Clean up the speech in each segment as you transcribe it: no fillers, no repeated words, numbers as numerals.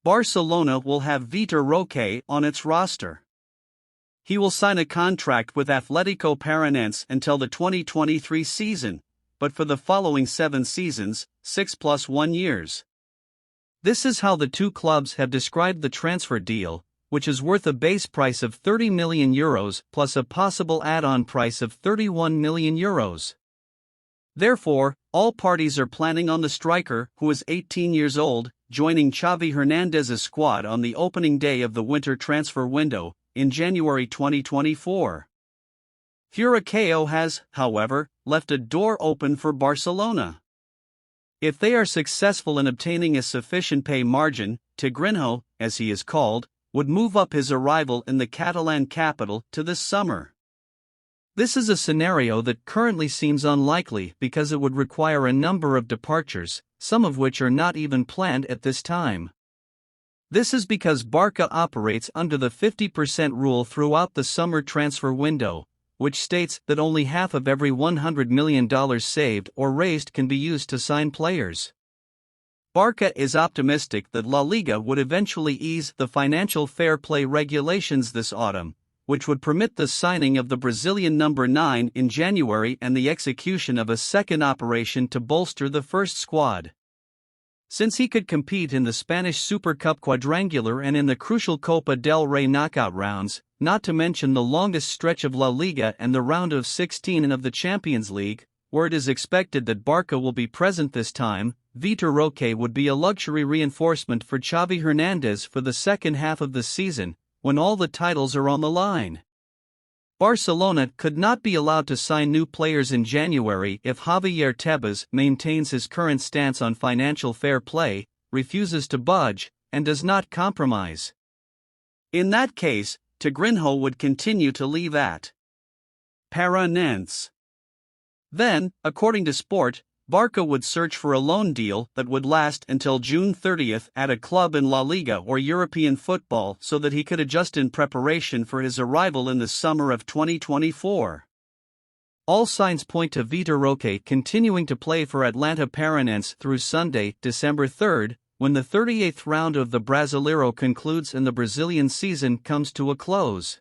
Barcelona will have Vitor Roque on its roster. He will sign a contract with Atletico Paranaense until the 2023 season, but for the following 7 seasons, 6 + 1 years. This is how the two clubs have described the transfer deal, which is worth a base price of €30 million plus a possible add-on price of €31 million. Therefore, all parties are planning on the striker, who is 18 years old, joining Xavi Hernandez's squad on the opening day of the winter transfer window, in January 2024. Furacao has, however, left a door open for Barcelona. If they are successful in obtaining a sufficient pay margin, Tigrinho, as he is called, would move up his arrival in the Catalan capital to this summer. This is a scenario that currently seems unlikely because it would require a number of departures, some of which are not even planned at this time. This is because Barca operates under the 50% rule throughout the summer transfer window, which states that only half of every $100 million saved or raised can be used to sign players. Barca is optimistic that La Liga would eventually ease the financial fair play regulations this autumn, which would permit the signing of the Brazilian number 9 in January and the execution of a second operation to bolster the first squad. Since he could compete in the Spanish Super Cup quadrangular and in the crucial Copa del Rey knockout rounds, not to mention the longest stretch of La Liga and the round of 16 and of the Champions League, where it is expected that Barca will be present this time, Vitor Roque would be a luxury reinforcement for Xavi Hernandez for the second half of the season, when all the titles are on the line. Barcelona could not be allowed to sign new players in January if Javier Tebas maintains his current stance on financial fair play, refuses to budge, and does not compromise. In that case, Tigrinho would continue to leave at Paranaense. Then, according to Sport, Barca would search for a loan deal that would last until June 30th at a club in La Liga or European football so that he could adjust in preparation for his arrival in the summer of 2024. All signs point to Vitor Roque continuing to play for Atlanta Paranaense through Sunday, December 3rd, when the 38th round of the Brasileiro concludes and the Brazilian season comes to a close.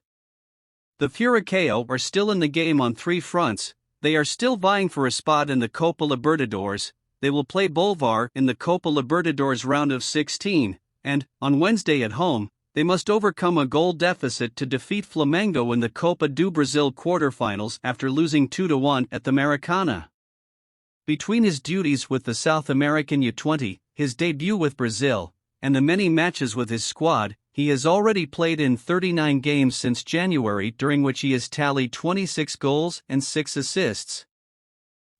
The Furacao are still in the game on 3 fronts. They are still vying for a spot in the Copa Libertadores. They will play Bolívar in the Copa Libertadores round of 16, and, on Wednesday at home, they must overcome a goal deficit to defeat Flamengo in the Copa do Brasil quarterfinals after losing 2-1 at the Maracana. Between his duties with the South American U20, his debut with Brazil, and the many matches with his squad, he has already played in 39 games since January, during which he has tallied 26 goals and 6 assists.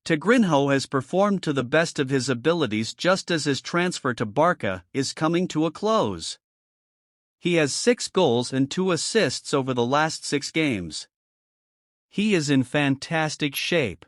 Tigrinho has performed to the best of his abilities just as his transfer to Barca is coming to a close. He has 6 goals and 2 assists over the last 6 games. He is in fantastic shape.